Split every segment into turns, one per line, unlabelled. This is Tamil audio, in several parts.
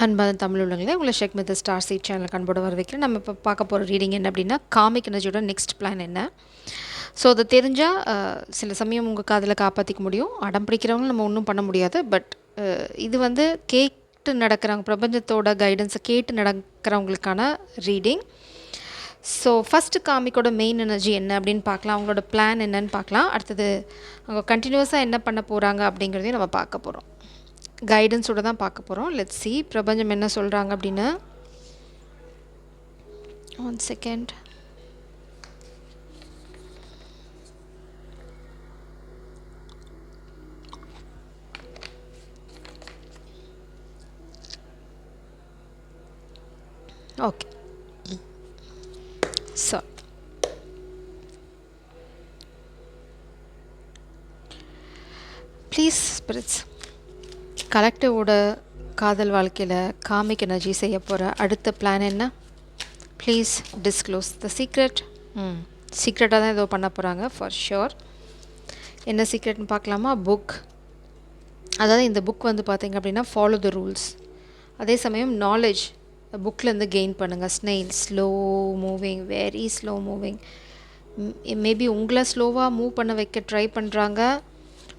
அன்பான தமிழ் உள்ளங்களே, உங்களை ஷேக் வித் ஸ்டார் சீட் சேனலுக்கு அன்போடு வரவேற்கிறேன். நம்ம இப்போ பார்க்க போகிற ரீடிங் என்ன அப்படின்னா, காமிக் எனர்ஜியோட நெக்ஸ்ட் பிளான் என்ன. ஸோ அது தெரிஞ்சால் சில சமயம் உங்கள் காதில் காப்பாற்றிக்க முடியும். அடம் பிடிக்கிறவங்க நம்ம ஒன்றும் பண்ண முடியாது. பட் இது வந்து கேட்டு நடக்கிறவங்க, பிரபஞ்சத்தோட கைடன்ஸை கேட்டு நடக்கிறவங்களுக்கான ரீடிங். ஸோ ஃபஸ்ட்டு காமிக்கோட மெயின் எனர்ஜி என்ன அப்படின்னு பார்க்கலாம், அவங்களோட பிளான் என்னன்னு பார்க்கலாம். அடுத்தது அவங்க கண்டினியூஸாக என்ன பண்ண போகிறாங்க அப்படிங்கிறதையும் நம்ம பார்க்க போகிறோம். கைடன்ஸோடு தான் பார்க்க போகிறோம். லெட்ஸ் சி பிரபஞ்சம் என்ன சொல்கிறாங்க அப்படின்னு. 1 second. Okay, so please spirits, கலெக்டிவோட காதல் வாழ்க்கையில் காமிக் எனர்ஜி செய்ய போகிற அடுத்த பிளான் என்ன? Please disclose the secret. சீக்ரெட்டாக தான் ஏதோ பண்ண போகிறாங்க ஃபார் ஷுர். என்ன சீக்ரெட்னு பார்க்கலாமா? புக். அதாவது இந்த புக் வந்து பார்த்திங்க அப்படின்னா ஃபாலோ த ரூல்ஸ். அதே சமயம் நாலேஜ் புக்கிலேருந்து கெயின் பண்ணுங்கள். Snail, slow moving, very slow moving. Maybe உங்களை ஸ்லோவாக மூவ் பண்ண வைக்க ட்ரை பண்ணுறாங்க,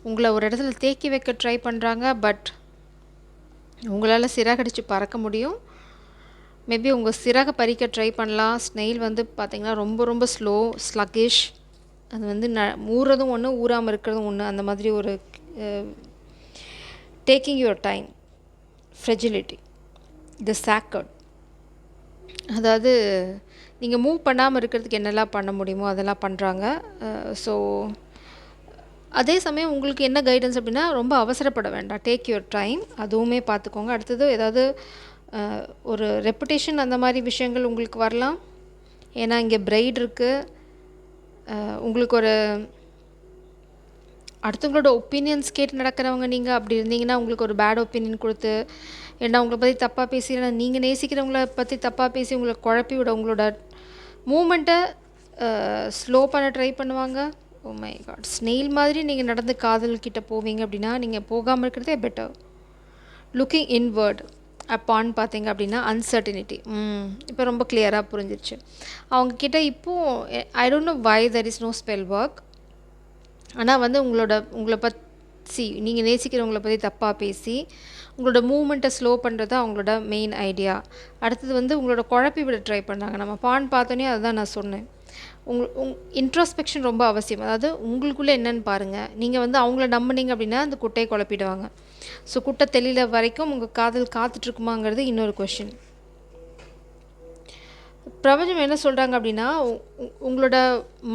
உங்களை ஒரு இடத்துல தேக்கி வைக்க ட்ரை பண்ணுறாங்க. பட் உங்களால் சிறகடிச்சு பறக்க முடியும். மேபி உங்கள் சிறகை பறிக்க ட்ரை பண்ணலாம். ஸ்னெயில் வந்து பார்த்திங்கன்னா ரொம்ப ரொம்ப ஸ்லோ, ஸ்லக்கிஷ். அது வந்து ஊறுறதும் ஒன்று, ஊறாமல் இருக்கிறதும் ஒன்று. அந்த மாதிரி ஒரு டேக்கிங் யுவர் டைம், ஃப்ரெஜிலிட்டி, த சாக்கர்ட். அதாவது நீங்கள் மூவ் பண்ணாமல் இருக்கிறதுக்கு என்னெல்லாம் பண்ண முடியுமோ அதெல்லாம் பண்ணுறாங்க. ஸோ அதே சமயம் உங்களுக்கு என்ன கைடன்ஸ் அப்படின்னா, ரொம்ப அவசரப்பட வேண்டாம், டேக் யுவர் டைம், அதுவுமே பார்த்துக்கோங்க. அடுத்தது ஏதாவது ஒரு ரெப்புடேஷன் அந்த மாதிரி விஷயங்கள் உங்களுக்கு வரலாம். ஏன்னா இங்கே பிரைட் இருக்குது. உங்களுக்கு ஒரு அடுத்தவங்களோட ஒப்பீனியன்ஸ் கேட்டு நடக்கிறவங்க நீங்கள் அப்படி இருந்தீங்கன்னா உங்களுக்கு ஒரு பேட் ஒப்பீனியன் கொடுத்து, ஏன்னா உங்களை பற்றி தப்பாக பேசி, ஏன்னா நீங்கள் நேசிக்கிறவங்கள பற்றி தப்பாக பேசி உங்களை குழப்பி விட, உங்களோட மூமெண்ட்டை ஸ்லோ பண்ண ட்ரை பண்ணுவாங்க. ஓ மை காட், ஸ்னெயில் மாதிரி நீங்கள் நடந்து காதல்கிட்ட போவீங்க அப்படின்னா நீங்கள் போகாமல் இருக்கிறதே பெட்டர். லுக்கிங் இன்வர்ட் அப்பான் பார்த்தீங்க அப்படின்னா அன்சர்டினிட்டி. இப்போ ரொம்ப கிளியராக புரிஞ்சிருச்சு அவங்கக்கிட்ட. இப்போது I don't know why there is no spell work. ஆனால் வந்து உங்களை பற்றி, நீங்கள் நேசிக்கிறவங்கள பற்றி தப்பாக பேசி உங்களோட மூமெண்ட்டை ஸ்லோ பண்ணுறது அவங்களோட மெயின் ஐடியா. அடுத்தது வந்து உங்களோட குழப்பி விட ட்ரை பண்ணாங்க. நம்ம பான் பார்த்தோன்னே அதுதான் நான் சொன்னேன். இன்ட்ரோஸ்பெக்ஷன் ரொம்ப அவசியம். அதாவது உங்களுக்குள்ளே என்னென்னு பாருங்கள். நீங்கள் வந்து அவங்கள நம்பினீங்க அப்படின்னா அந்த குட்டையை குழப்பிடுவாங்க. ஸோ குட்டை தெளில வரைக்கும் உங்கள் காதல் காத்துட்ருக்குமாங்கிறது இன்னொரு கொஷின். பிரபஞ்சம் என்ன சொல்கிறாங்க அப்படின்னா, உங்களோட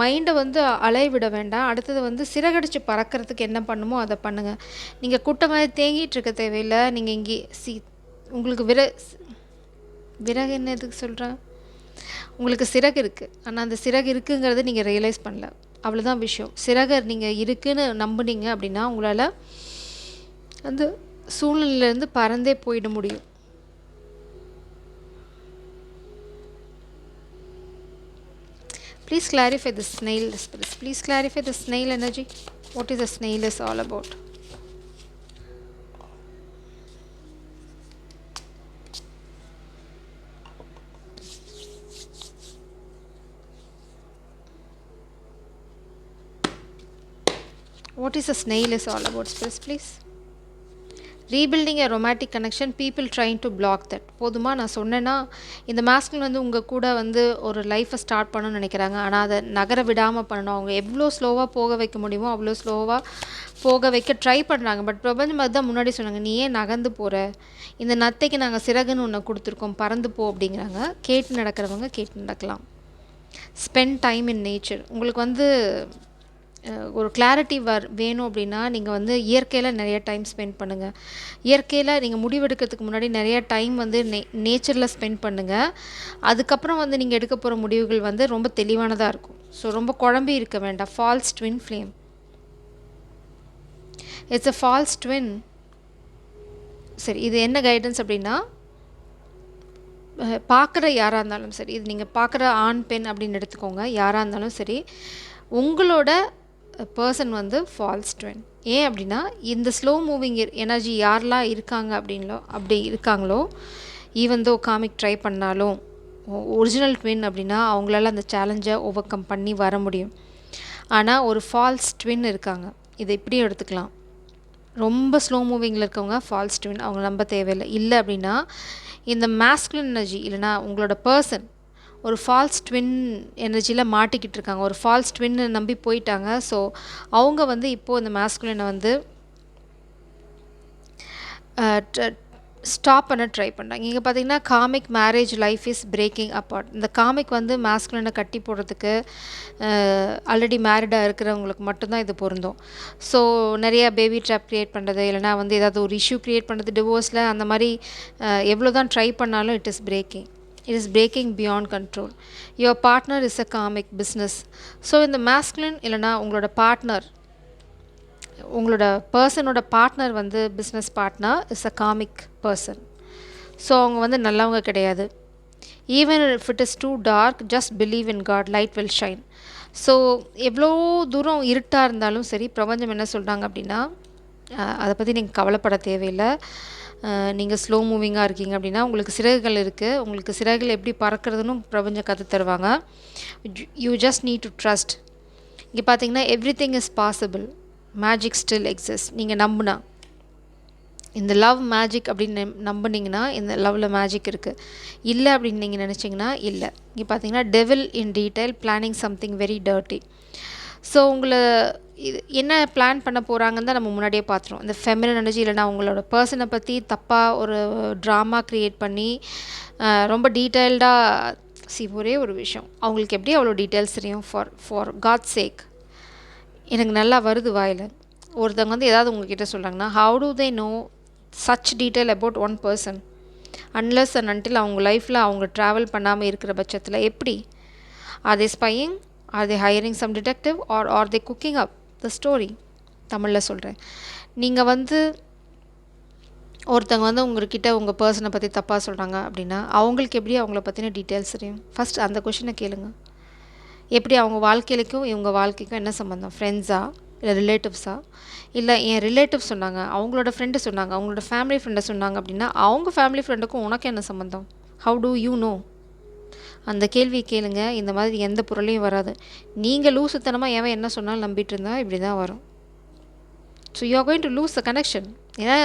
மைண்டை வந்து அலைய விட வேண்டாம். அடுத்தது வந்து சிறகடிச்சு பறக்கிறதுக்கு என்ன பண்ணுமோ அதை பண்ணுங்கள். நீங்கள் குட்டை மாதிரி தேங்கிட்டு இருக்க தேவையில்லை. நீங்கள் இங்கே உங்களுக்கு விறகு என்ன எதுக்கு சொல்கிறேன், உங்களுக்கு சிறகு இருக்குது. ஆனால் அந்த சிறகு இருக்குங்கிறத நீங்கள் ரியலைஸ் பண்ணல, அவ்வளோதான் விஷயம். சிறகு நீங்கள் இருக்குதுன்னு நம்புனீங்க அப்படின்னா உங்களால் அந்த சூழ்நிலையிலேருந்து பறந்தே போயிட முடியும். Please clarify the snail spirits. Please clarify the snail energy. What is the snail is all about? What is the snail is all about, spirits, please? Rebuilding a romantic connection, people trying to block that. போதுமா நான் சொன்னேன்னா, இந்த மாஸ்கில் வந்து உங்கள் கூட வந்து ஒரு லைஃப்பை ஸ்டார்ட் பண்ணணும்னு நினைக்கிறாங்க. ஆனால் அதை நகர விடாமல் பண்ணணும். அவங்க எவ்வளோ ஸ்லோவாக போக வைக்க முடியுமோ அவ்வளோ ஸ்லோவாக போக வைக்க ட்ரை பண்ணுறாங்க. பட் பிரபஞ்சம் அதுதான் முன்னாடி சொன்னாங்க, நீ ஏன் நகர்ந்து போகிற, இந்த நத்தைக்கு நாங்கள் சிறகுன்னு ஒன்று கொடுத்துருக்கோம், பறந்து போ அப்படிங்கிறாங்க. கேட்டு நடக்கிறவங்க கேட்டு நடக்கலாம். Spend time in nature. உங்களுக்கு வந்து ஒரு கிளாரிட்டி வேணும் அப்படின்னா நீங்கள் வந்து இயற்கையில் நிறைய டைம் ஸ்பெண்ட் பண்ணுங்கள். இயற்கையில் நீங்கள் முடிவெடுக்கிறதுக்கு முன்னாடி நிறைய டைம் வந்து நேச்சரில் ஸ்பெண்ட் பண்ணுங்கள். அதுக்கப்புறம் வந்து நீங்கள் எடுக்க போகிற முடிவுகள் வந்து ரொம்ப தெளிவானதாக இருக்கும். ஸோ ரொம்ப குழம்பி இருக்க வேண்டாம். False twin flame, it's a false twin. சரி, இது என்ன கைடன்ஸ் அப்படின்னா, பார்க்குற யாராக இருந்தாலும் சரி, இது நீங்கள் பார்க்குற ஆண் பெண் அப்படின்னு எடுத்துக்கோங்க, யாராக இருந்தாலும் சரி, உங்களோட பர்சன் வந்து ஃபால்ஸ் ட்வின். ஏன் அப்படின்னா இந்த ஸ்லோ மூவிங் எனர்ஜி யாரெல்லாம் இருக்காங்க அப்படி இருக்காங்களோ ஈவன் தோ காமிக் ட்ரை பண்ணாலும் ஒரிஜினல் ட்வின் அப்படின்னா அவங்களால அந்த சேலஞ்சை ஓவர் கம் பண்ணி வர முடியும். ஆனால் ஒரு ஃபால்ஸ் ட்வின் இருக்காங்க, இதை இப்படியும் எடுத்துக்கலாம். ரொம்ப ஸ்லோ மூவிங்கில் இருக்கவங்க ஃபால்ஸ் ட்வின், அவங்க நம்ப தேவையில்லை. இல்லை அப்படின்னா இந்த மேஸ்குலின் எனர்ஜி இல்லைனா உங்களோட பர்சன் ஒரு ஃபால்ஸ் ட்வின் எனர்ஜியில் மாட்டிக்கிட்டு இருக்காங்க, ஒரு ஃபால்ஸ் ட்வின்னு நம்பி போயிட்டாங்க. ஸோ அவங்க வந்து இப்போது இந்த மேஸ்குலினை வந்து ஸ்டாப் பண்ண ட்ரை பண்ணுறாங்க. இங்கே பார்த்தீங்கன்னா comic marriage life is braking apart. இந்த காமிக் வந்து மேஸ்குலினை கட்டி போடுறதுக்கு ஆல்ரெடி மேரிடாக இருக்கிறவங்களுக்கு மட்டும்தான் இது பொருந்தும். ஸோ நிறைய பேபி ட்ராப் க்ரியேட் பண்ணுறது இல்லைனா வந்து ஏதாவது ஒரு இஷ்யூ க்ரியேட் பண்ணுறது டிவோர்ஸில் அந்த மாதிரி எவ்வளோ தான் ட்ரை பண்ணாலும் it is breaking beyond control. Your partner is a karmic business. So இந்த மேஸ்குலின் இல்லைனா உங்களோட பார்ட்னர், உங்களோட பர்சனோட பார்ட்னர் வந்து business partner is a karmic person. So அவங்க வந்து நல்லவங்க கிடையாது. Even if it is too dark just believe in God, light will shine. So எவ்வளோ தூரம் இருட்டாக இருந்தாலும் சரி, பிரபஞ்சம் என்ன சொல்கிறாங்க அப்படின்னா அதை பற்றி நீங்கள் கவலைப்பட தேவையில்லை. நீங்கள் ஸ்லோ மூவிங்காக இருக்கீங்க அப்படின்னா உங்களுக்கு சிறகுகள் இருக்குது, உங்களுக்கு சிறகுகள் எப்படி பறக்கிறதுன்னு பிரபஞ்சம் கற்று தருவாங்க. You just need to trust. இங்கே பார்த்தீங்கன்னா every thing is possible, magic still exist. நீங்கள் நம்புனா இந்த லவ் மேஜிக் அப்படின்னு நம்புனீங்கன்னா இந்த லவ்வில் மேஜிக் இருக்குது. இல்லை அப்படின்னு நீங்கள் நினச்சிங்கன்னா இல்லை. இங்கே பார்த்தீங்கன்னா devil in detail planning something very dirty. So உங்களை இது என்ன பிளான் பண்ண போகிறாங்கன்னு தான் நம்ம முன்னாடியே பார்த்துருவோம். இந்த ஃபெமினின் எனர்ஜி இல்லைனா உங்களோட பர்சனை பற்றி தப்பாக ஒரு ட்ராமா க்ரியேட் பண்ணி ரொம்ப டீட்டெயில்டாக ஒரே ஒரு விஷயம் அவங்களுக்கு எப்படி அவ்வளோ டீட்டெயில்ஸ் தெரியும்? ஃபார் காட் சேக் எனக்கு நல்லா வருது வாயில். ஒருத்தவங்க வந்து ஏதாவது உங்ககிட்ட சொல்கிறாங்கன்னா how do they know such detail about one person unless and until அவங்க லைஃப்பில் அவங்க ட்ராவல் பண்ணாமல் இருக்கிற பட்சத்தில் எப்படி? Are they spying, are they hiring some detective, are they cooking up the story? தமிழில் சொல்கிறேன். நீங்கள் வந்து ஒருத்தவங்க வந்து உங்கள்கிட்ட உங்கள் பர்சனை பற்றி தப்பாக சொல்கிறாங்க அப்படின்னா அவங்களுக்கு எப்படி அவங்கள பற்றின டீட்டெயில்ஸ் தெரியும்? ஃபஸ்ட் அந்த கொஷினை கேளுங்க. எப்படி அவங்க வாழ்க்கைக்கும் இவங்க வாழ்க்கைக்கும் என்ன சம்மந்தம்? ஃப்ரெண்ட்ஸா இல்லை ரிலேட்டிவ்ஸா? இல்லை என் ரிலேட்டிவ் சொன்னாங்க, அவங்களோட ஃப்ரெண்டு சொன்னாங்க, அவங்களோட ஃபேமிலி ஃப்ரெண்டை சொன்னாங்க அப்படின்னா அவங்க ஃபேமிலி ஃப்ரெண்டுக்கும் உனக்கு என்ன சம்மந்தம்? How to you know? அந்த கேள்வி கேளுங்க. இந்த மாதிரி எந்த பொருளையும் வராது. நீங்கள் லூசுத்தனமாக எவன் என்ன சொன்னாலும் நம்பிட்டு இருந்தால் இப்படி தான் வரும். So you are going to lose the connection. ஏன்னா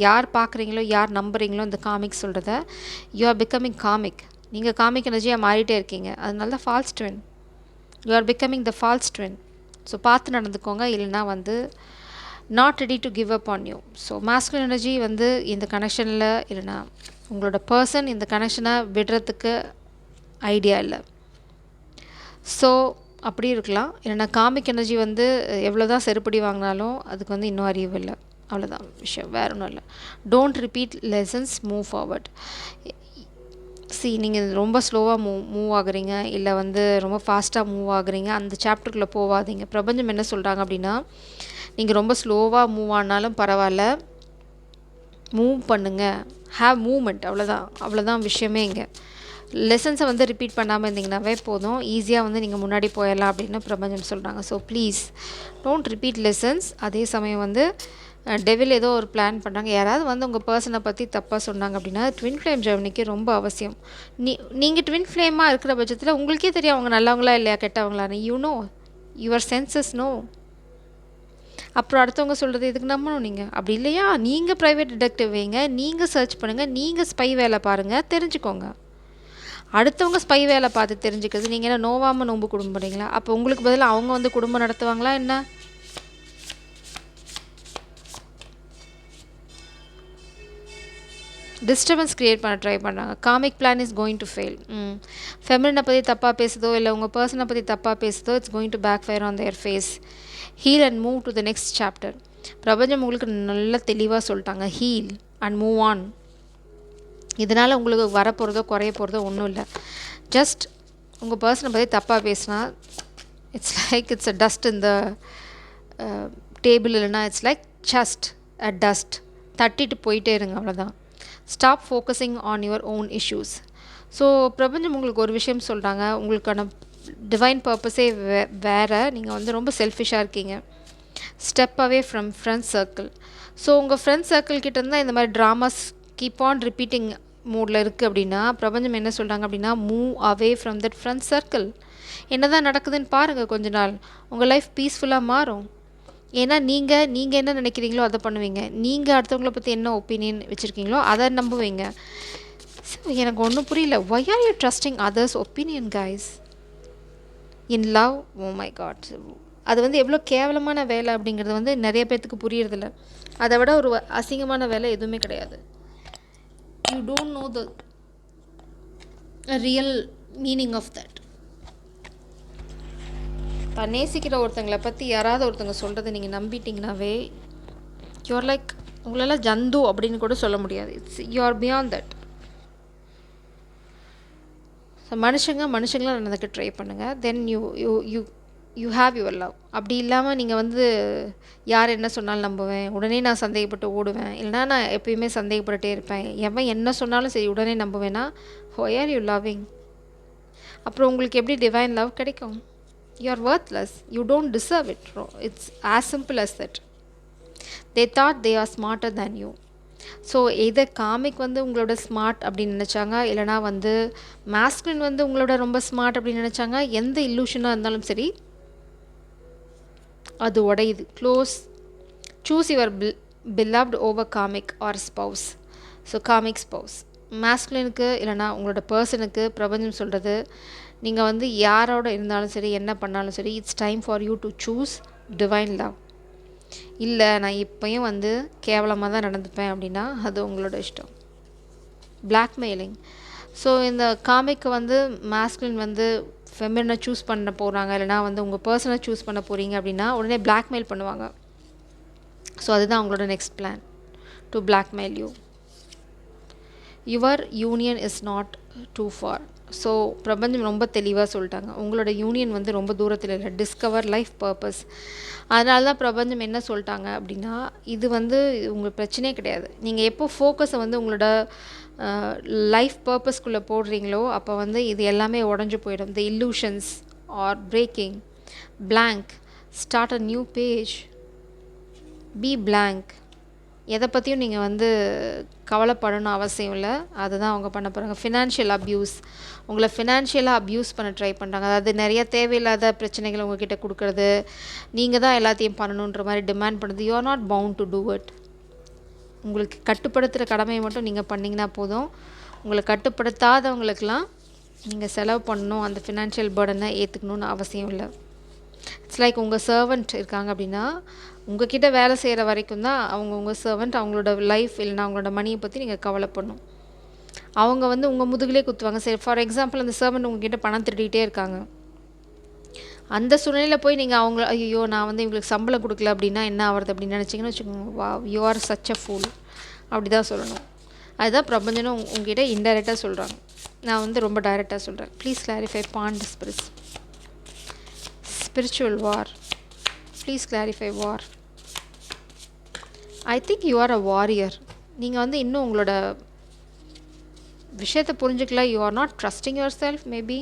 யார் பார்க்குறீங்களோ யார் நம்புறீங்களோ இந்த காமிக் சொல்கிறத யூ ஆர் பிகமிங் காமிக். நீங்கள் காமிக் எனர்ஜியாக மாறிட்டே இருக்கீங்க. அதனால தான் false twin. You are becoming the false twin. So பார்த்து நடந்துக்கோங்க, இல்லைனா வந்து not ready to give up on you. So masculine energy வந்து இந்த கனெக்ஷனில் இல்லைனா உங்களோட பர்சன் இந்த கனெக்ஷனை விடுறதுக்கு ஐடியா இல்லை. ஸோ அப்படி இருக்கலாம். இல்லைனா காமிக் எனர்ஜி வந்து எவ்வளோ தான் செருப்படி வாங்கினாலும் அதுக்கு வந்து இன்னும் அறிவு இல்லை. அவ்வளோதான் விஷயம், வேறு ஒன்றும் இல்லை. Don't repeat lessons, move forward. நீங்கள் ரொம்ப ஸ்லோவாக மூவ் ஆகுறீங்க, இல்லை வந்து ரொம்ப ஃபாஸ்ட்டாக மூவ் ஆகுறீங்க, அந்த சாப்டருக்குள்ளே போகாதீங்க. பிரபஞ்சம் என்ன சொல்கிறாங்க அப்படின்னா நீங்கள் ரொம்ப ஸ்லோவாக மூவ் ஆனாலும் பரவாயில்ல, மூவ் பண்ணுங்கள், ஹேவ் மூமெண்ட். அவ்வளோதான் விஷயமே. இங்கே லெசன்ஸை வந்து ரிப்பீட் பண்ணாமல் இருந்தீங்கன்னாவே போதும், ஈஸியாக வந்து நீங்கள் முன்னாடி போயிடலாம் அப்படின்னு பிரபஞ்சம் சொல்கிறாங்க. So please don't repeat lessons. அதே சமயம் வந்து டெவில் ஏதோ ஒரு பிளான் பண்ணுறாங்க. யாராவது வந்து உங்கள் பர்சனை பற்றி தப்பாக சொன்னாங்க அப்படின்னா ட்வின் ஃப்ளேம் ஜெர்னிக்கு ரொம்ப அவசியம். நீங்கள் ட்வின் ஃப்ளேமாக இருக்கிற பட்சத்தில் உங்களுக்கே தெரியும் அவங்க நல்லவங்களா இல்லையா கெட்டவங்களான்னு. You know, your senses know. அப்புறம் அடுத்தவங்க சொல்கிறது எதுக்கு நம்பணும் நீங்கள்? அப்படி இல்லையா, நீங்கள் ப்ரைவேட் டிடெக்டிவ் வைங்க, நீங்கள் சர்ச் பண்ணுங்கள், நீங்கள் ஸ்பை வேலை பாருங்கள், தெரிஞ்சுக்கோங்க. அடுத்தவங்க ஸ்பை வேலை பார்த்து தெரிஞ்சுக்கிறது நீங்கள் என்ன நோவாமல் நோம்பு குடும்பம் பண்ணுறீங்களா? அப்போ உங்களுக்கு பதிலாக அவங்க வந்து குடும்பம் நடத்துவாங்களா என்ன? டிஸ்டர்பன்ஸ் க்ரியேட் பண்ண ட்ரை பண்ணுறாங்க. Karmic plan is going to fail. ஃபெமினினை பற்றி தப்பாக பேசுதோ இல்லை உங்கள் பர்சனை பற்றி தப்பாக பேசுதோ it's going to backfire on their face. Heal and move to the next chapter. பிரபஞ்சம் உங்களுக்கு நல்லா தெளிவாக சொல்லிட்டாங்க, ஹீல் அண்ட் மூவ் ஆன். இதனால் உங்களுக்கு வரப்போகிறதோ குறைய போகிறதோ ஒன்றும் இல்லை. ஜஸ்ட் உங்கள் பர்சனை பற்றி தப்பாக பேசினா இட்ஸ் அ டஸ்ட் இந்த டேபிள், இல்லைனா it's like just a dust. தட்டிட்டு போயிட்டே இருங்க, அவ்வளோதான். Stop focusing on your own issues. So பிரபஞ்சம் உங்களுக்கு ஒரு விஷயம் சொல்கிறாங்க, உங்களுக்கான டிவைன் பர்பஸே வேறு. நீங்கள் வந்து ரொம்ப செல்ஃபிஷாக இருக்கீங்க. Step away from friend circle. So உங்கள் ஃப்ரெண்ட் சர்க்கிள் கிட்ட இருந்தால் இந்த மாதிரி ட்ராமாஸ் கீப் ஆன் ரிப்பீட்டிங் மூடில் இருக்குது அப்படின்னா பிரபஞ்சம் என்ன சொல்கிறாங்க அப்படின்னா move away from that friend circle. என்ன தான் நடக்குதுன்னு பாருங்கள், கொஞ்ச நாள் உங்கள் லைஃப் பீஸ்ஃபுல்லாக மாறும். ஏன்னா நீங்கள் என்ன நினைக்கிறீங்களோ அதை பண்ணுவீங்க. நீங்கள் அடுத்தவங்களை பற்றி என்ன ஒப்பீனியன் வச்சுருக்கீங்களோ அதை நம்புவீங்க. ஸோ எனக்கு ஒன்றும் புரியல, why are you trusting others opinion guys in love? oh my god, அது வந்து எவ்வளோ கேவலமான வேலை அப்படிங்கிறது வந்து நிறைய பேர்த்துக்கு புரியறதில்ல. அதை விட ஒரு அசிங்கமான வேலை எதுவுமே கிடையாது. You don't know the real meaning of that. தான் நேசிக்கிற ஒருத்தங்களை பற்றி யாராவது ஒருத்தங்க சொல்கிறத நீங்கள் நம்பிட்டீங்கன்னாவே யூஆர் லைக், உங்களால் ஜந்து அப்படின்னு கூட சொல்ல முடியாது. It's you are beyond that. So மனுஷங்களாக நடந்துக்க ட்ரை பண்ணுங்கள். Then you you you you have your love. அப்படி இல்லாமல் நீங்கள் வந்து யார் என்ன சொன்னாலும் நம்புவேன், உடனே நான் சந்தேகப்பட்டு ஓடுவேன், இல்லைனா நான் எப்பயுமே சந்தேகப்பட்டுட்டே இருப்பேன், எவன் என்ன சொன்னாலும் சரி உடனே நம்புவேன்னா why are you loving? அப்புறம் உங்களுக்கு எப்படி டிவைன் லவ் கிடைக்கும்? You are worthless, you don't deserve it. It's as simple as that. They thought they are smarter than you. So இதை காமிக் வந்து உங்களோட ஸ்மார்ட் அப்படின்னு நினச்சாங்க, இல்லைனா வந்து மாஸ்குலின் வந்து உங்களோட ரொம்ப ஸ்மார்ட் அப்படின்னு நினச்சாங்க. எந்த இல்லூஷனாக இருந்தாலும் சரி அது உடையுது. Choose your beloved over karmic or spouse. So karmic spouse மாஸ்குலினுக்கு இல்லைனா உங்களோட பர்சனுக்கு பிரபஞ்சம் சொல்கிறது, நீங்கள் வந்து யாரோட இருந்தாலும் சரி என்ன பண்ணாலும் சரி it's time for you to choose divine love. இல்லை நான் இப்போயும் வந்து கேவலமாக தான் நடந்துப்பேன் அப்படின்னா அது உங்களோட இஷ்டம். பிளாக்மெயிலிங். ஸோ இந்த காமிக்கு வந்து மாஸ்குலின் வந்து ஃபெமினை சூஸ் பண்ண போகிறாங்க, இல்லைனா வந்து உங்கள் பர்சனை சூஸ் பண்ண போகிறீங்க அப்படின்னா உடனே பிளாக்மெயில் பண்ணுவாங்க. ஸோ அதுதான் அவங்களோட next plan, to blackmail you. Your union is not too far. So பிரபஞ்சம் ரொம்ப தெளிவாக சொல்லிட்டாங்க, உங்களோட யூனியன் வந்து ரொம்ப தூரத்தில் இல்லை. Discover life purpose. அதனால தான் பிரபஞ்சம் என்ன சொல்லிட்டாங்க அப்படின்னா இது வந்து உங்களுக்கு பிரச்சனையே கிடையாது. நீங்கள் எப்போ ஃபோக்கஸை வந்து உங்களோட லைஃப் பர்பஸ்க்குள்ளே போடுறீங்களோ அப்போ வந்து இது எல்லாமே உடஞ்சி போயிடும். The illusions are breaking. Blank. Start a new page. Be blank. எதை பற்றியும் நீங்கள் வந்து கவலைப்படணும் அவசியம் இல்லை. அதுதான் அவங்க பண்ண போகிறாங்க. Financial abuse. உங்களை ஃபினான்ஷியலாக அப்யூஸ் பண்ண ட்ரை பண்ணுறாங்க. அதாவது நிறைய தேவையில்லாத பிரச்சனைகளை உங்ககிட்ட கொடுக்குறது, நீங்கள் தான் எல்லாத்தையும் பண்ணணுன்ற மாதிரி டிமாண்ட் பண்ணுறது. You are not bound to do it. உங்களுக்கு கட்டுப்படுத்துகிற கடமையை மட்டும் நீங்கள் பண்ணிங்கன்னா போதும். உங்களை கட்டுப்படுத்தாதவங்களுக்கெல்லாம் நீங்கள் செலவு பண்ணணும், அந்த ஃபினான்ஷியல் பர்டனை ஏற்றுக்கணுன்னு அவசியம் இல்லை. இட்ஸ் லைக் உங்கள் சர்வெண்ட் இருக்காங்க அப்படின்னா உங்ககிட்ட வேலை செய்கிற வரைக்கும் தான் உங்கள் சர்வெண்ட். அவங்களோட லைஃப் இல்லைனா அவங்களோட மணியை பற்றி நீங்கள் கவலைப்படணும். அவங்க வந்து உங்கள் முதுகிலே குத்துவாங்க. சரி, ஃபார் எக்ஸாம்பிள் அந்த சர்வெண்ட் உங்ககிட்ட பணம் திருடிகிட்டே இருக்காங்க. அந்த சூழ்நிலையில் போய் நீங்கள் அவங்கள ஐயோ நான் வந்து இவங்களுக்கு சம்பளம் கொடுக்கல அப்படின்னா என்ன ஆகிறது அப்படின்னு நினச்சிங்கன்னு வச்சுக்கோங்க, வா you are such a pool அப்படி தான் சொல்லணும். அதுதான் பிரபஞ்சனும் உங்ககிட்ட இன்டைரக்டாக சொல்கிறாங்க. நான் வந்து ரொம்ப டைரெக்டாக சொல்கிறேன். Please clarify bond spiritual war. Please clarify war. I think you are a warrior. நீங்கள் வந்து இன்னும் உங்களோட விஷயத்தை புரிஞ்சுக்கல. You are not trusting yourself maybe.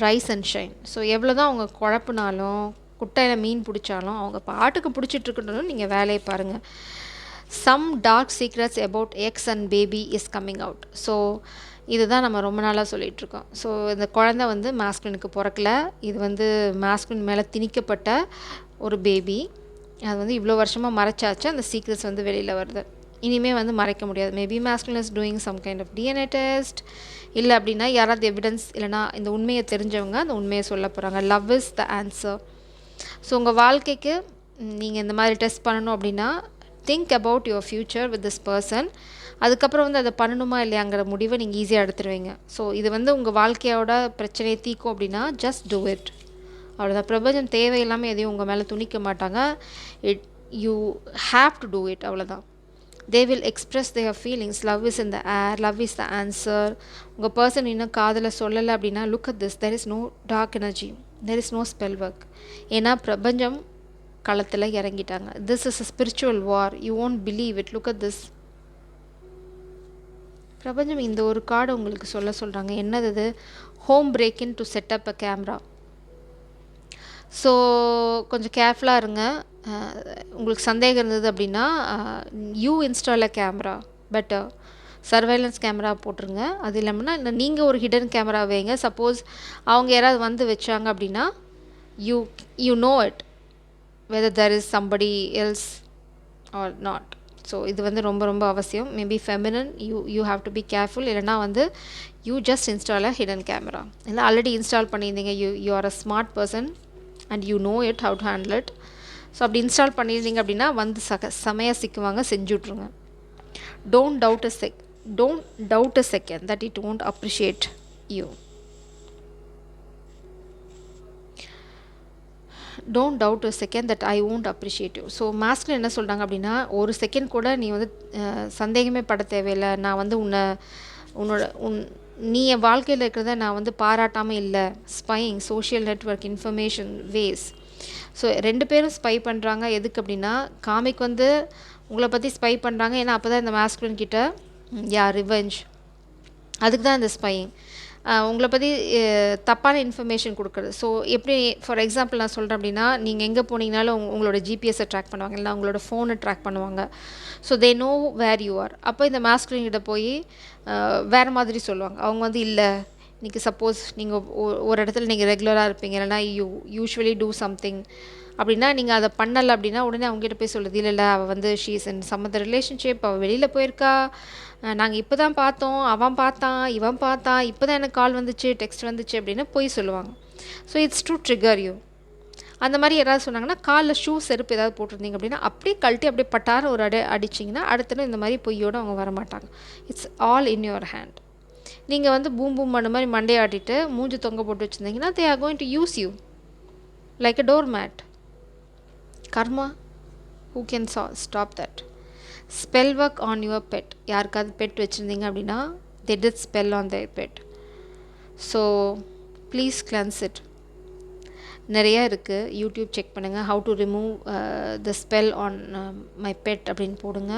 Rice and shine. So எவ்வளோ தான் அவங்க குழப்புனாலும் குட்டையில் மீன் பிடிச்சாலும் அவங்க பாட்டுக்கு பிடிச்சிட்ருக்கணும். நீங்கள் வேலையை பாருங்கள். Some dark secrets about ex and baby is coming out. So இதுதான் நம்ம ரொம்ப நாளாக சொல்லிகிட்ருக்கோம். ஸோ இந்த குழந்தை வந்து மாஸ்குலினுக்கு பிறக்கல. இது வந்து மாஸ்குலின் மேலே திணிக்கப்பட்ட ஒரு பேபி. அது வந்து இவ்வளோ வருஷமாக மறைச்சாச்சு. அந்த சீக்ரெட்ஸ் வந்து வெளியில் வருது. இனிமேல் வந்து மறைக்க முடியாது. Maybe masculine is doing some kind of DNA test. இல்லை அப்படின்னா யாராவது எவிடன்ஸ் இல்லைனா இந்த உண்மையை தெரிஞ்சவங்க அந்த உண்மையை சொல்ல போகிறாங்க. Love is the answer. So உங்கள் வாழ்க்கைக்கு நீங்கள் இந்த மாதிரி டெஸ்ட் பண்ணணும் அப்படின்னா think about your future with this person. அதுக்கப்புறம் வந்து அதை பண்ணணுமா இல்லையாங்கிற முடிவை நீங்கள் ஈஸியாக எடுத்துருவீங்க. ஸோ இது வந்து உங்கள் வாழ்க்கையோட பிரச்சனையை தீக்கும் அப்படின்னா ஜஸ்ட் டூ இட். அவ்வளோதான். பிரபஞ்சம் தேவையில்லாமல் எதையும் உங்கள் மேலே துணிக்க மாட்டாங்க. You have to do it. அவ்வளோதான். they will express their feelings. Love is in the air. Love is the answer. உங்கள் பர்சன் இன்னும் காதில் சொல்லலை அப்படின்னா look at this. There is no dark energy. There is no spell work. ஏன்னா பிரபஞ்சம் களத்தில் இறங்கிட்டாங்க. This is a spiritual war. You won't believe it. Look at this. பிரபஞ்சம் இந்த ஒரு கார்டு உங்களுக்கு சொல்கிறாங்க. என்னது இது? Home break in to set up a camera. So கொஞ்சம் கேர்ஃபுல்லாக இருங்க. உங்களுக்கு சந்தேகம் இருந்தது அப்படின்னா you install a camera better. Surveillance camera போட்டுருங்க. அது இல்லாமல்னா நீங்கள் ஒரு ஹிடன் கேமரா வைங்க. சப்போஸ் அவங்க யாராவது வந்து வச்சாங்க அப்படின்னா you you know it weather there is somebody else R not. So இது வந்து ரொம்ப ரொம்ப அவசியம். Maybe feminine you have to be careful. இல்லைனா வந்து you just install a hidden camera. இல்லை ஆல்ரெடி இன்ஸ்டால் பண்ணியிருந்தீங்க, you are a smart person and you know it how to handle it. So அப்படி இன்ஸ்டால் பண்ணியிருந்தீங்க அப்படின்னா வந்து செமையாக சிக்குவாங்க, செஞ்சு விட்ருங்க. Don't doubt a second that it won't appreciate you. Don't doubt a second that I won't appreciate you. So மாஸ்கில் என்ன சொல்கிறாங்க அப்படின்னா, ஒரு செகண்ட் கூட நீ வந்து சந்தேகமே பட தேவையில்லை. நான் வந்து நீ என் வாழ்க்கையில் இருக்கிறத நான் வந்து பாராட்டாமல் இல்லை. Spying, social network, information, ways. So 2 பேரும் ஸ்பை பண்ணுறாங்க. எதுக்கு அப்படின்னா காமிக் வந்து உங்களை பற்றி ஸ்பை பண்ணுறாங்க. ஏன்னா அப்போ தான் இந்த மாஸ்குலின் கிட்ட ரிவெஞ்ச், அதுக்கு தான் இந்த ஸ்பையிங். உங்களை பற்றி தப்பான இன்ஃபர்மேஷன் கொடுக்குறது. ஸோ எப்படி ஃபார் எக்ஸாம்பிள் நான் சொல்கிறேன் அப்படின்னா, நீங்கள் எங்கே போனீங்கனாலும் உங்களோட ஜிபிஎஸ்ஸை ட்ராக் பண்ணுவாங்க, இல்லை உங்களோட ஃபோனை ட்ராக் பண்ணுவாங்க. So they know where you are. அப்போ இந்த மாஸ்குலின் கிட்ட போய் வேறு மாதிரி சொல்லுவாங்க. அவங்க வந்து இல்லை, இன்றைக்கி சப்போஸ் நீங்கள் ஒரு இடத்துல நீங்கள் ரெகுலராக இருப்பீங்க, இல்லைனா யூஸ்வலி டூ சம்திங் அப்படின்னா நீங்கள் அதை பண்ணலை அப்படின்னா உடனே அவங்ககிட்ட போய் சொல்லுது, இல்லை அவள் வந்து she's in some other relationship, அவள் வெளியில் போயிருக்கா, நாங்கள் இப்போ தான் பார்த்தோம், அவன் பார்த்தான், இவன் பார்த்தான், இப்போ தான் எனக்கு கால் வந்துச்சு, டெக்ஸ்ட் வந்துச்சு அப்படின்னு போய் சொல்லுவாங்க. So it's to trigger you. அந்த மாதிரி யாராவது சொன்னாங்கன்னா, காலில் ஷூ செருப்பு ஏதாவது போட்டிருந்தீங்க அப்படின்னா அப்படியே கழட்டி அப்படியே பட்டார ஒரு அடிச்சிங்கன்னா அடுத்தது இந்த மாதிரி பொய்யோடு அவங்க வரமாட்டாங்க. It's all in your hand. நீங்கள் வந்து பூம் பூம் பண்ண மாதிரி மண்டையை ஆட்டிட்டு மூஞ்சி தொங்க போட்டு வச்சுருந்தீங்கன்னா they are going to use you like a doormat. Karma, who can stop that? Spell work on your pet. யாருக்காவது பெட் வச்சுருந்தீங்க அப்படின்னா they did spell on their pet. So please cleanse it. நிறையா இருக்குது, யூடியூப் செக் பண்ணுங்கள். how to remove the spell on my pet அப்படின்னு போடுங்க.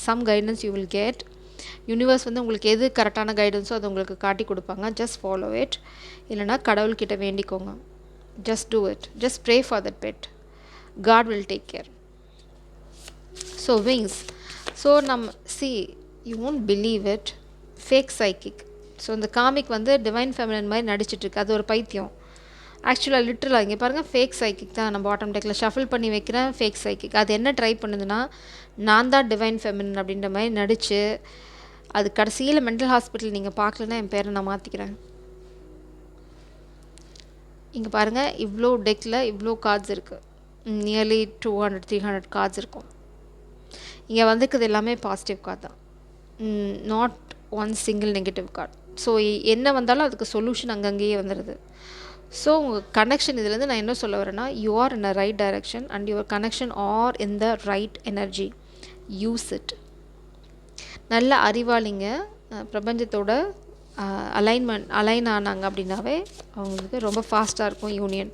some guidance you will get. Universe வந்து உங்களுக்கு எது கரெக்டான கைடன்ஸோ அதை உங்களுக்கு காட்டி கொடுப்பாங்க. Just follow it. இல்லைனா கடவுள்கிட்ட வேண்டிக்கோங்க. Just do it. Just pray for that bet. God will take care. So wings. So you won't believe it, fake psychic. So இந்த காமிக் வந்து டிவைன் ஃபெமினன் மாதிரி நடிச்சிட்ருக்கு. அது ஒரு பைத்தியம். ஆக்சுவலாக லிட்டரலாக இங்கே பாருங்கள், ஃபேக் சைக்கிக் தான். நான் பாட்டம் டெக்கில் ஷஃபில் பண்ணி வைக்கிறேன், ஃபேக் சைக்கிக். அது என்ன ட்ரை பண்ணுதுன்னா, நான் தான் டிவைன் ஃபெமினன் அப்படின்ற மாதிரி நடித்து அது கடைசியில் மென்டல் ஹாஸ்பிட்டல் நீங்கள் பார்க்கலன்னா என் பேரை நான் மாற்றிக்கிறேன். இங்கே பாருங்கள், இவ்வளோ டெக்கில் இவ்வளோ கார்ட்ஸ் இருக்குது. நியர்லி 200-300 கார்ட்ஸ் இருக்கும். இங்கே வந்துக்குது எல்லாமே பாசிட்டிவ் கார்டு தான், not one single negative card. So என்ன வந்தாலும் அதுக்கு சொல்யூஷன் அங்கங்கேயே வந்துடுது. ஸோ உங்கள் கனெக்ஷன் இதுலேருந்து நான் என்ன சொல்ல வரேன்னா, you are in a right direction and your connection are in the right energy. Use it. நல்ல அறிவாளிங்க பிரபஞ்சத்தோட அலைன் ஆனாங்க அப்படின்னாவே அவங்களுக்கு ரொம்ப ஃபாஸ்ட்டாக இருக்கும் union.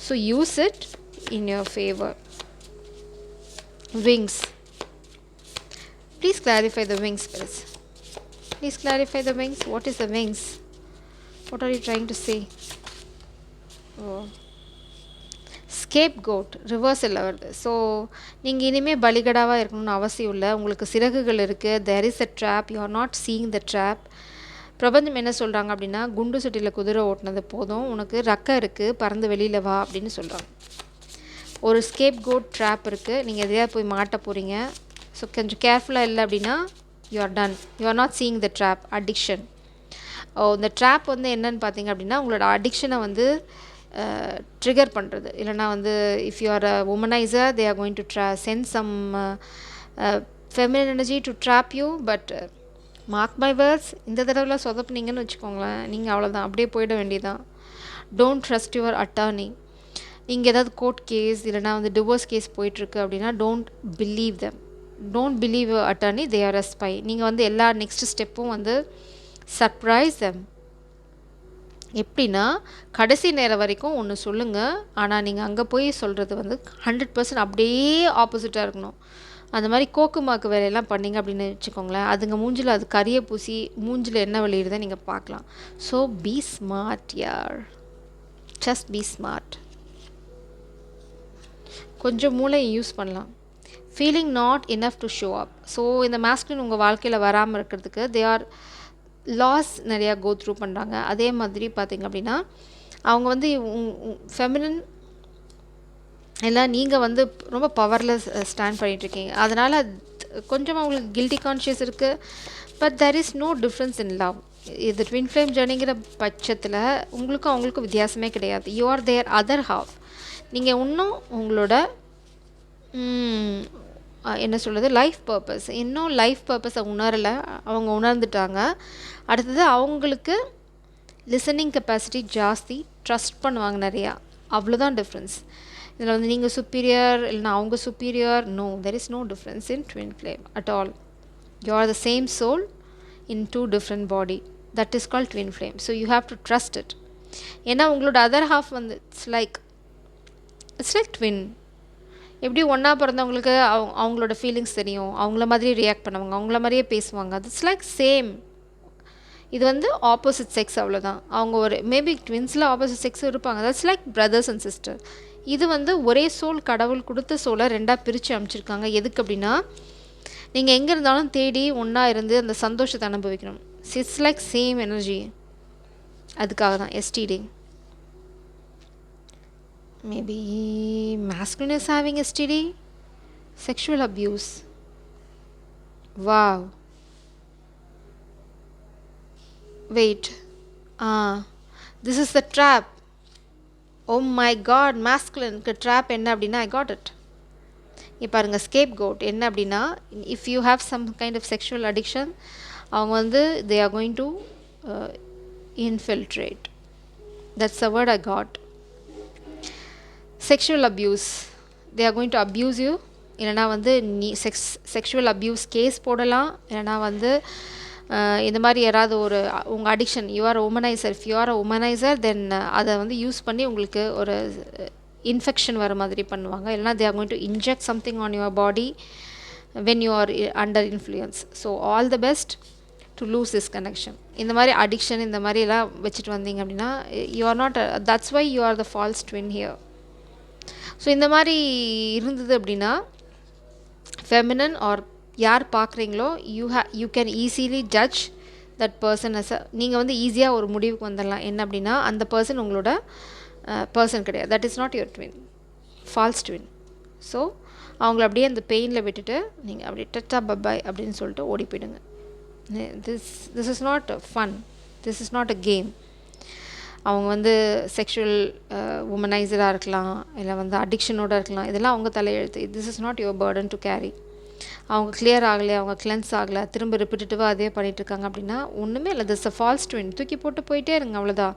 So use it in your favor. Wings. Please clarify the wings, guys. Please clarify the wings. What is the wings? What are you trying to say? Oh. Scapegoat. Reversal வருது. ஸோ நீங்கள் இனிமேல் பலிகடாவாக இருக்கணும்னு அவசியம் இல்லை. உங்களுக்கு சிறகுகள் இருக்குது. there is a trap. you are not seeing the trap. பிரபஞ்சம் என்ன சொல்கிறாங்க அப்படின்னா, குண்டு சட்டியில் குதிரை ஓட்டினது போதும், உனக்கு ரக்கை இருக்குது, பறந்து வெளியில் வா அப்படின்னு சொல்கிறாங்க. ஒரு ஸ்கேப் கோட் ட்ராப் இருக்குது, நீங்கள் எதையாவது போய் மாட்ட போகிறீங்க. ஸோ கொஞ்சம் கேர்ஃபுல்லாக இல்லை அப்படின்னா you are done. You are not seeing the drop. Addiction. இந்த ட்ராப் வந்து என்னன்னு பார்த்தீங்க அப்படின்னா, உங்களோட அடிக்ஷனை வந்து ட்ரிகர் பண்ணுறது. இல்லைனா வந்து if you are a womaniser they are going to send some feminine energy to trap you. But mark my words, இந்த தடவைலாம் சொதப்புனீங்கன்னு வச்சுக்கோங்களேன், நீங்கள் அவ்வளோதான், அப்படியே போயிட வேண்டியதான். Don't trust your attorney. நீங்கள் ஏதாவது கோர்ட் கேஸ் இல்லைனா வந்து டிவோர்ஸ் கேஸ் போயிட்டுருக்கு அப்படின்னா don't believe them. Don't believe attorney, they are a spy. நீங்கள் வந்து எல்லா நெக்ஸ்ட் ஸ்டெப்பும் வந்து சர்ப்ரைஸ் தெம். எப்படின்னா கடைசி நேரம் வரைக்கும் ஒன்று சொல்லுங்கள், ஆனால் நீங்கள் அங்கே போய் சொல்கிறது வந்து 100% அப்படியே ஆப்போசிட்டாக இருக்கணும். அந்த மாதிரி கோக்குமாக்கு வேலையெல்லாம் பண்ணிங்க அப்படின்னு வச்சுக்கோங்களேன், அதுங்க மூஞ்சில் அது கரியை பூசி மூஞ்சில் என்ன வெளியிடுதை நீங்கள் பார்க்கலாம். ஸோ பி ஸ்மார்ட் யார். Just be smart. கொஞ்சம் மூளையை யூஸ் பண்ணலாம். Feeling not enough to show up. So இந்த மாஸ்குலின் உங்கள் வாழ்க்கையில் வராமல் இருக்கிறதுக்கு தே ஆர் லாஸ் நிறையா கோ த்ரூ பண்ணுறாங்க. அதே மாதிரி பார்த்திங்க அப்படின்னா அவங்க வந்து ஃபெமினின் எல்லாம் நீங்கள் வந்து ரொம்ப பவர்லெஸ் ஸ்டாண்ட் பண்ணிகிட்ருக்கீங்க. அதனால் கொஞ்சம் அவங்களுக்கு கில்ட்டி கான்ஷியஸ் இருக்குது. But there is no difference in love. இது ட்வின் ஃப்ளேம் ஜர்னிங்கிற பட்சத்தில் உங்களுக்கும் அவங்களுக்கும் வித்தியாசமே கிடையாது. You are their other half. நீங்கள் இன்னும் உங்களோட என்ன சொல்கிறது, லைஃப் பர்பஸ், இன்னும் லைஃப் பர்பஸை உணரலை, அவங்க உணர்ந்துட்டாங்க. அடுத்தது அவங்களுக்கு லிசனிங் கெப்பாசிட்டி ஜாஸ்தி, ட்ரஸ்ட் பண்ணுவாங்க நிறையா. அவ்வளோதான் டிஃப்ரென்ஸ். இதில் வந்து நீங்கள் சுப்பீரியர் இல்லைனா அவங்க superior, no, there is no difference in twin flame at all. You are the same soul in two different body. That is called twin flame. So you have to trust it. ஏன்னா உங்களோட அதர் ஹாஃப் வந்து இட்ஸ் லைக் ட்வின். எப்படி ஒன்றா பிறந்தவங்களுக்கு அவங்களோட ஃபீலிங்ஸ் தெரியும், அவங்கள மாதிரியே ரியாக்ட் பண்ணுவாங்க, அவங்கள மாதிரியே பேசுவாங்க. அது இட்ஸ் லைக் சேம். இது வந்து ஆப்போசிட் செக்ஸ், அவ்வளோதான். அவங்க ஒரு மேபி ட்வின்ஸில் ஆப்போசிட் செக்ஸ் இருப்பாங்க. That's like brothers and sister. இது வந்து ஒரே சோல், கடவுள் கொடுத்த சோலை ரெண்டாக பிரித்து அமைச்சிருக்காங்க. எதுக்கு அப்படின்னா நீங்கள் எங்கே இருந்தாலும் தேடி ஒன்றா இருந்து அந்த சந்தோஷத்தை அனுபவிக்கணும். It's like same energy. அதுக்காக தான் STD. Maybe masculine is having STD, sexual abuse. Wow. Wait. This is the trap. Oh my god, masculine trap என்ன அப்படின்னா I got it. இப்போ பாருங்கள், scapegoat என்ன அப்படின்னா, if you have some kind of sexual addiction, அவங்க வந்து they are going to infiltrate. That's the word I got. Sexual abuse, they are going to abuse you. இல்லைனா வந்து நீ செக்ஷுவல் அப்யூஸ் கேஸ் போடலாம். இல்லைனா வந்து இந்த மாதிரி யாராவது ஒரு உங்கள் addiction, you are womaniser, if you are a womaniser then அதை வந்து யூஸ் பண்ணி உங்களுக்கு ஒரு இன்ஃபெக்ஷன் வர மாதிரி பண்ணுவாங்க. இல்லைனா they are going to inject something on your body when you are under influence. So all the best to lose this connection. இந்த மாதிரி அடிக்ஷன் இந்த மாதிரி எல்லாம் வச்சுட்டு வந்தீங்க அப்படின்னா you are not that's why you are the false twin here. So இந்த மாதிரி இருந்தது அப்படின்னா ஃபெமினன் ஆர் யார் பார்க்குறீங்களோ you can easily judge that person as நீங்கள் வந்து ஈஸியாக ஒரு முடிவுக்கு வந்துடலாம். என்ன அப்படின்னா அந்த பர்சன் உங்களோட பர்சன் கிடையாது. That is not your twin, false twin. So அவங்கள அப்படியே அந்த பெயினில் விட்டுட்டு நீங்கள் அப்படியே டட்டா பப்பாய் அப்படின்னு சொல்லிட்டு ஓடி போயிடுங்க. This is not fun, this is not a game. அவங்க வந்து செக்ஷுவல் உமனைசராக இருக்கலாம், இல்லை வந்து அடிக்ஷனோடு இருக்கலாம். இதெல்லாம் அவங்க தலையெழுத்து. This is not your Burton to carry. அவங்க கிளியர் ஆகலை, அவங்க கிளென்ஸ் ஆகலை, திரும்ப ரிப்பீட்டடிவாக அதே பண்ணிகிட்ருக்காங்க அப்படின்னா ஒன்றுமே இல்லை. This a false twin. தூக்கி போட்டு போயிட்டே இருங்க, அவ்வளோதான்.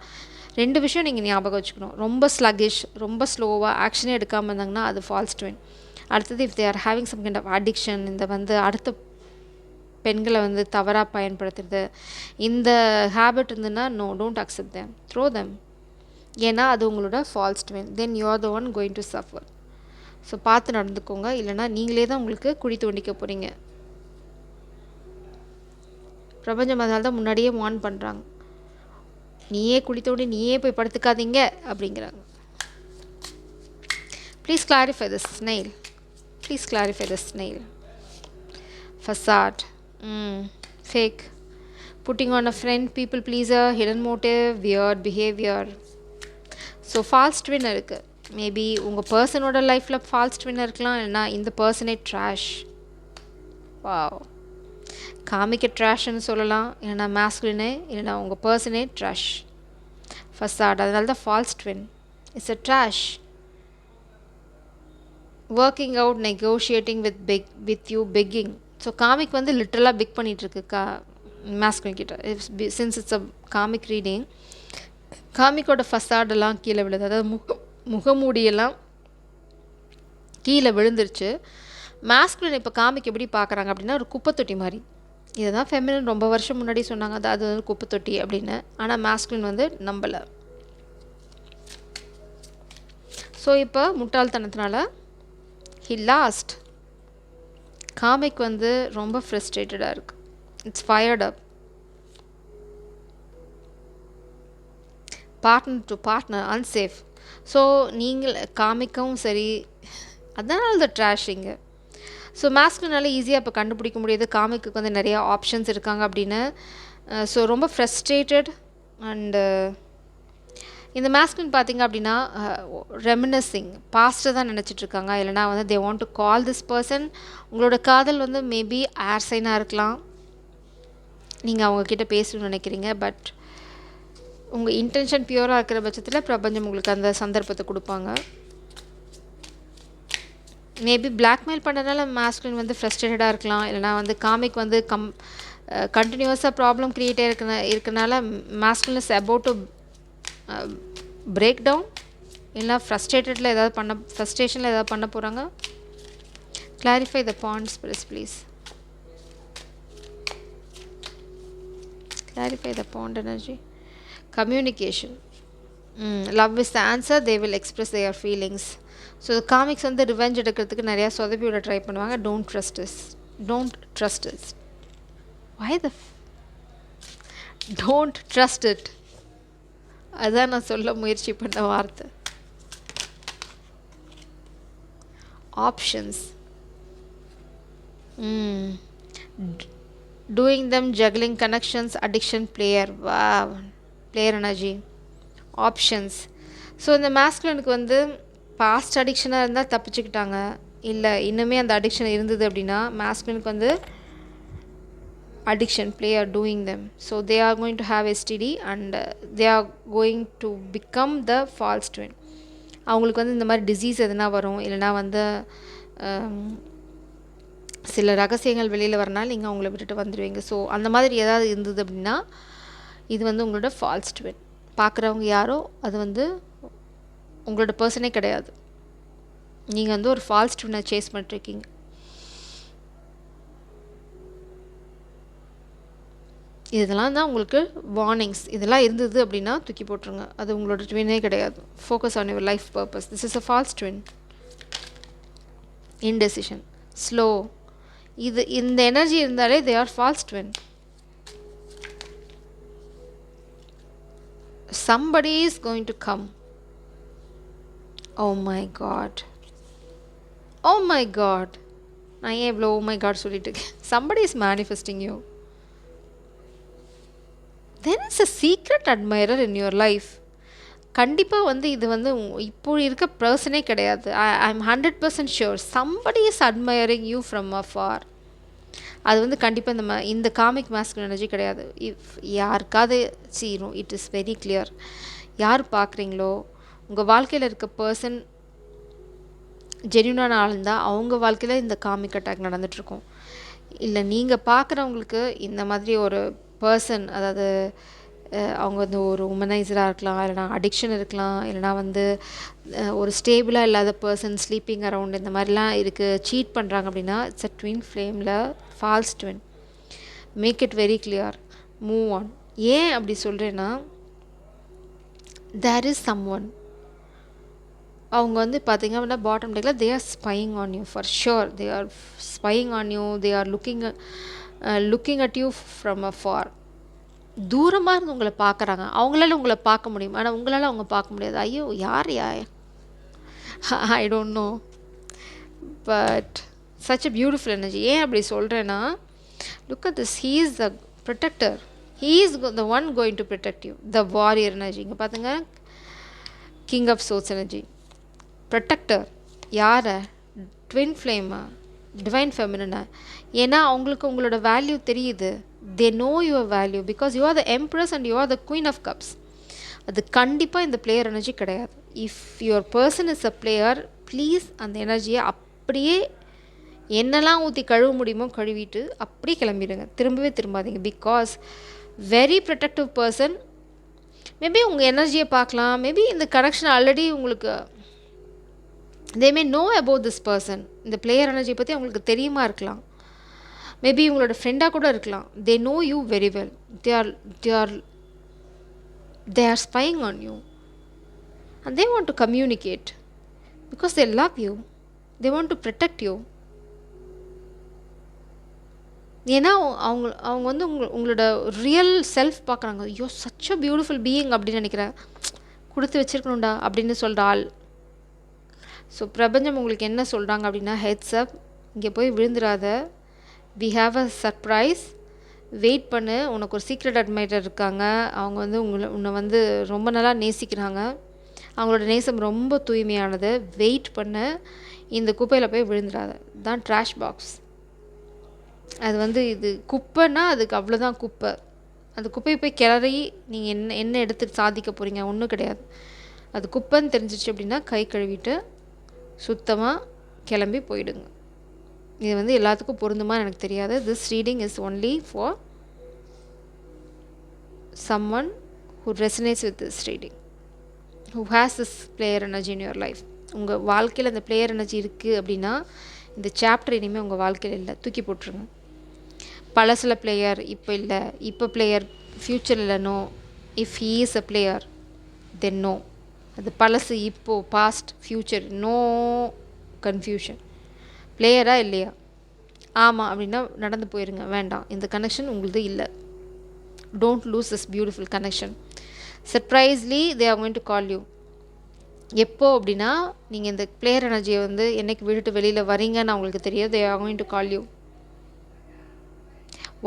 2 விஷயம் நீங்கள் ஞாபகம் வச்சுக்கணும். ரொம்ப ஸ்லகிஷ், ரொம்ப ஸ்லோவாக ஆக்ஷனே எடுக்காமல் இருந்தாங்கன்னா அது ஃபால்ஸ் ட்வின். அடுத்தது if they are having some kind of addiction, இந்த வந்து அடுத்த பெண்களை வந்து தவறாக பயன்படுத்துறது, இந்த ஹேபிட் இருந்ததுன்னா no, don't accept them, throw them. ஏன்னா அது உங்களோட false twin. Then you are the one going to suffer. So பார்த்து நடந்துக்கோங்க, இல்லைனா நீங்களே தான் உங்களுக்கு குழி தோண்டிக்க போகிறீங்க. பிரபஞ்சம் அதனால தான் முன்னாடியே வார்ன் பண்ணுறாங்க, நீயே குழி தோண்டி நீயே போய் படுத்துக்காதீங்க அப்படிங்கிறாங்க. Please clarify the snail, please clarify the snail. Facade, fake, putting on a friend, people pleaser, hidden motive, weird behavior. So false twin இருக்குது. மேபி உங்கள் பர்சனோட லைஃப்பில் ஃபால்ஸ் ட்வின் இருக்கலாம், இல்லைனா இந்த பர்சனே ட்ராஷ். வாவ், காமிக்க ட்ராஷ்ன்னு சொல்லலாம், இல்லைனா மேஸ்குலினே, இல்லைனா உங்கள் பர்சனே ட்ராஷ். ஃபசாட், அதனால தான் false twin. It's a trash. Working out, negotiating with you, begging. So karmic வந்து லிட்ரலாக பிக் பண்ணிகிட்ருக்கு மேஸ்குலின் கிட்ட. Since it's a karmic reading, காமிக்கோட ஃபசாடெல்லாம் கீழே விழுது. அதாவது முகமூடியெல்லாம் கீழே விழுந்துருச்சு. மேஸ்குலின் இப்போ காமிக் எப்படி பார்க்குறாங்க அப்படின்னா ஒரு குப்பை தொட்டி மாதிரி. இதை தான் ஃபெமினின் ரொம்ப வருஷம் முன்னாடி சொன்னாங்க, அது வந்து குப்பை தொட்டி அப்படின்னு. ஆனால் மேஸ்குலின் வந்து நம்பலை. ஸோ இப்போ முட்டாள்தனத்தினால ஹி லாஸ்ட். காமிக் வந்து ரொம்ப ஃப்ரஸ்ட்ரேட்டடாக இருக்குது. It's fired up. Partner to partner unsafe. So நீங்கள் காமிக்கவும் சரி, அதனால த ட்ராஷிங்கு. ஸோ மாஸ்குலினால ஈஸியாக இப்போ கண்டுபிடிக்க முடியுது காமிக்கு வந்து நிறையா ஆப்ஷன்ஸ் இருக்காங்க அப்படின்னு. ஸோ ரொம்ப ஃப்ரஸ்ட்ரேட்டட் அண்டு இந்த மாஸ்குலின் பார்த்திங்க அப்படின்னா ரெமினஸிங் பாஸ்ட்டை தான் நினச்சிட்ருக்காங்க. இல்லைனா வந்து they want to call this person. உங்களோட காதல் வந்து மேபி ஏர் சைனாக இருக்கலாம், நீங்கள் அவங்கக்கிட்ட பேசணும்னு நினைக்கிறீங்க. பட் உங்கள் இன்டென்ஷன் பியூராக இருக்கிற பட்சத்தில் பிரபஞ்சம் உங்களுக்கு அந்த சந்தர்ப்பத்தை கொடுப்பாங்க. மேபி பிளாக்மெயில் பண்ணுறதுனால மாஸ்குலின் வந்து ஃப்ரஸ்ட்ரேட்டடாக இருக்கலாம். இல்லைனா வந்து காமிக் வந்து கண்டினியூஸாக ப்ராப்ளம் க்ரியேட் இருக்கனால masculine is about to break down. இல்லைனா ஃப்ரஸ்ட்ரேஷனில் ஏதாவது பண்ண போகிறாங்க. Clarify the points please. Clarify the pond energy. Communication. Love is the answer. They will express their feelings. So the comics வந்து ரிவெஞ்ச் எடுக்கிறதுக்கு நிறையா சொதப்பியோட ட்ரை பண்ணுவாங்க. Don't trust us. Why the don't trust it. அதான் நான் சொல்ல முயற்சி பண்ண வார்த்தை. Options. Doing them, juggling connections, addiction, player. Wow. Player energy. Options. So இந்த மாஸ்குலினுக்கு வந்து பாஸ்ட் அடிக்ஷனாக இருந்தால் தப்பிச்சுக்கிட்டாங்க. இல்லை இன்னுமே அந்த அடிக்ஷன் இருந்தது அப்படின்னா மாஸ்குலினுக்கு வந்து addiction, player, doing them. So they are going to have STD and they are going to become the false twin. அவங்களுக்கு வந்து இந்த மாதிரி டிசீஸ் எதுனா வரும். இல்லைனா வந்து சில ரகசியங்கள் வெளியில் வரனால நீங்கள் அவங்கள விட்டுட்டு வந்துடுவீங்க. ஸோ அந்த மாதிரி ஏதாவது இருந்தது அப்படின்னா இது வந்து உங்களோட ஃபால்ஸ் ட்வின். பார்க்குறவங்க யாரோ அது வந்து உங்களோட பர்சனே கிடையாது. நீங்கள் வந்து ஒரு ஃபால்ஸ் ட்வினை சேஸ் பண்ணிட்டுருக்கீங்க. இதெல்லாம் தான் உங்களுக்கு வார்னிங்ஸ். இதெல்லாம் இருந்தது அப்படின்னா தூக்கி போட்டுருங்க, அது உங்களோட ட்வினே கிடையாது. Focus on your life purpose. This is a false twin. Indecision, slow, இந்த எனர்ஜி இருந்தாலே they or false twin. somebody is going to come. Oh my god, oh my god, நான் ஏன் இவ்வளோ oh my god சொல்லிட்டு இருக்கேன். somebody is manifesting you. there is a secret admirer in your life. கண்டிப்பாக வந்து இது வந்து இப்போ இருக்க பர்சனே கிடையாது. I am 100% sure somebody is admiring you from afar. அது வந்து கண்டிப்பாக இந்த காமிக் மாஸ்குலின் எனர்ஜி கிடையாது. இஃப் யாருக்காவது சீரும் இட் இஸ் வெரி கிளியர். யார் பார்க்குறீங்களோ உங்கள் வாழ்க்கையில் இருக்க பர்சன் ஜென்யூனான ஆள் இருந்தால் அவங்க வாழ்க்கையில் இந்த காமிக் அட்டாக் நடந்துகிட்ருக்கோம். இல்லை நீங்கள் பார்க்குறவங்களுக்கு இந்த மாதிரி ஒரு பர்சன், அதாவது அவங்க வந்து ஒரு உமனைசராக இருக்கலாம், இல்லைனா அடிக்ஷன் இருக்கலாம், இல்லைனா வந்து ஒரு ஸ்டேபிளாக இல்லாத பர்சன் ஸ்லீப்பிங் அரவுண்ட் இந்த மாதிரிலாம் இருக்குது, சீட் பண்ணுறாங்க அப்படின்னா இட்ஸ் அ ட்வின் ஃப்ளேமில் false twin. Make it very clear, move on. ஏன் அப்படி சொல்கிறேன்னா தேர் இஸ் சம் ஒன். அவங்க வந்து பார்த்திங்க அப்படின்னா bottom tackle they are spying on you for sure. They are spying on you. They are looking at you from a for. தூரமாக இருந்து உங்களை பார்க்குறாங்க. அவங்களால உங்களை பார்க்க முடியும், ஆனால் உங்களால் அவங்க பார்க்க முடியாது. ஐயோ யார் I don't know, but such a beautiful energy. ஏன் அப்படி சொல்கிறேன்னா look at this, he is the protector. He is the one going to protect you. The warrior energy. இங்கே பார்த்துங்க, king of source energy. Protector யாரை? ட்வின் ஃப்ளேமா, டிவைன் ஃபெமினா. ஏன்னா அவங்களுக்கு உங்களோட வேல்யூ தெரியுது. they know your value because you are the empress and you are the queen of cups. அது கண்டிப்பாக இந்த பிளேயர் எனர்ஜி கிடையாது. If your person is a player, please அந்த எனர்ஜியை அப்படியே என்னெல்லாம் ஊற்றி கழுவ முடியுமோ கழுவிட்டு அப்படியே கிளம்பிடுங்க, திரும்பவே திரும்பாதீங்க. Because very protective person. Maybe உங்கள் எனர்ஜியை பார்க்கலாம், மேபி இந்த கனெக்ஷன் ஆல்ரெடி உங்களுக்கு they may know about this person. இந்த பிளேயர் எனர்ஜி பற்றி அவங்களுக்கு தெரியுமா இருக்கலாம். மேபி உங்களோட ஃப்ரெண்டாக கூட இருக்கலாம். they know you very well. they are spying on you and they want to communicate because they love you. they want to protect you. ஏன்னா அவங்க வந்து உங்களோட ரியல் செல்ஃப் பார்க்குறாங்க. ஐயோ சச் அ பியூட்டிஃபுல் பீயிங் அப்படின்னு நினைக்கிறேன், கொடுத்து வச்சுருக்கணும்டா அப்படின்னு சொல்கிற ஆள். ஸோ பிரபஞ்சம் உங்களுக்கு என்ன சொல்கிறாங்க அப்படின்னா, ஹெட்ஸ் அப், இங்கே போய் விழுந்துடாத, we have a surprise, wait பண்ணு, உனக்கு ஒரு சீக்ரெட் அட்மைரர் இருக்காங்க, அவங்க வந்து உன்னை வந்து ரொம்ப நல்லா நேசிக்கிறாங்க, அவங்களோட நேசம் ரொம்ப தூய்மையானது, வெயிட் பண்ணு, இந்த குப்பையில் போய் விழுந்துடாத. தான் ட்ராஷ் பாக்ஸ். அது வந்து இது குப்பைன்னா அதுக்கு அவ்வளோதான் குப்பை. அந்த குப்பையை போய் கிளறி நீங்கள் என்ன எடுத்துட்டு சாதிக்க போகிறீங்க? ஒன்றும் கிடையாது. அது குப்பைன்னு தெரிஞ்சிச்சு அப்படின்னா கை கழுவிட்டு சுத்தமாக கிளம்பி போயிடுங்க. இது வந்து எல்லாத்துக்கும் பொருந்துமா எனக்கு தெரியாது. This reading is only for someone who resonates with this reading, who has this player energy in your life. உங்கள் வாழ்க்கையில் அந்த பிளேயர் எனர்ஜி இருக்குது அப்படின்னா இந்த சாப்டர் இனிமேல் உங்கள் வாழ்க்கையில் இல்லை, தூக்கி போட்டுருங்க. பழசில் பிளேயர் இப்போ இல்லை, இப்போ பிளேயர் ஃப்யூச்சர் இல்லை, no. If he is a player then no. அது பழசு, இப்போது, பாஸ்ட், ஃப்யூச்சர், நோ கன்ஃபியூஷன். பிளேயரா இல்லையா? ஆமாம் அப்படின்னா நடந்து போயிருங்க, வேண்டாம், இந்த கனெக்ஷன் உங்களுது இல்லை. Don't lose this beautiful connection. Surprisingly they are going to call you. எப்போ அப்படின்னா நீங்கள் இந்த பிளேயர் எனர்ஜியை வந்து என்னைக்கு விட்டுட்டு வெளியில் வரீங்கன்னு அவங்களுக்கு தெரியும். they are going to call you.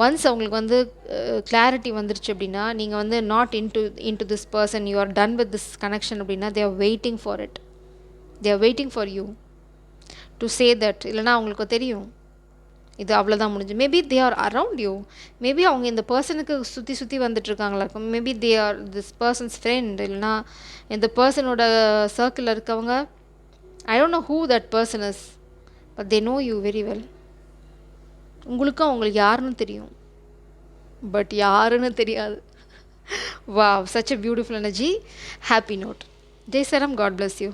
Once அவங்களுக்கு வந்து கிளாரிட்டி வந்துருச்சு அப்படின்னா, நீங்கள் வந்து not into this person, you are done with this connection அப்படின்னா, they are waiting for it. they are waiting for you to say that. இல்லைனா அவங்களுக்கு தெரியும் இது அவ்வளோதான் முடிஞ்சு. Maybe they are around you. Maybe அவங்க இந்த பர்சனுக்கு சுற்றி வந்துட்டுருக்காங்களா இருக்கும். Maybe they are this persons friend, இல்லைனா இந்த பர்சனோட சர்க்கிளில் இருக்கவங்க. ஐ don't know who that person is, but they know you very well. உங்களுக்கும் அவங்களுக்கு யாருன்னு தெரியும், பட் யாருன்னு தெரியாது. Wow, such a beautiful energy. Happy note. Jai Saram, God bless you.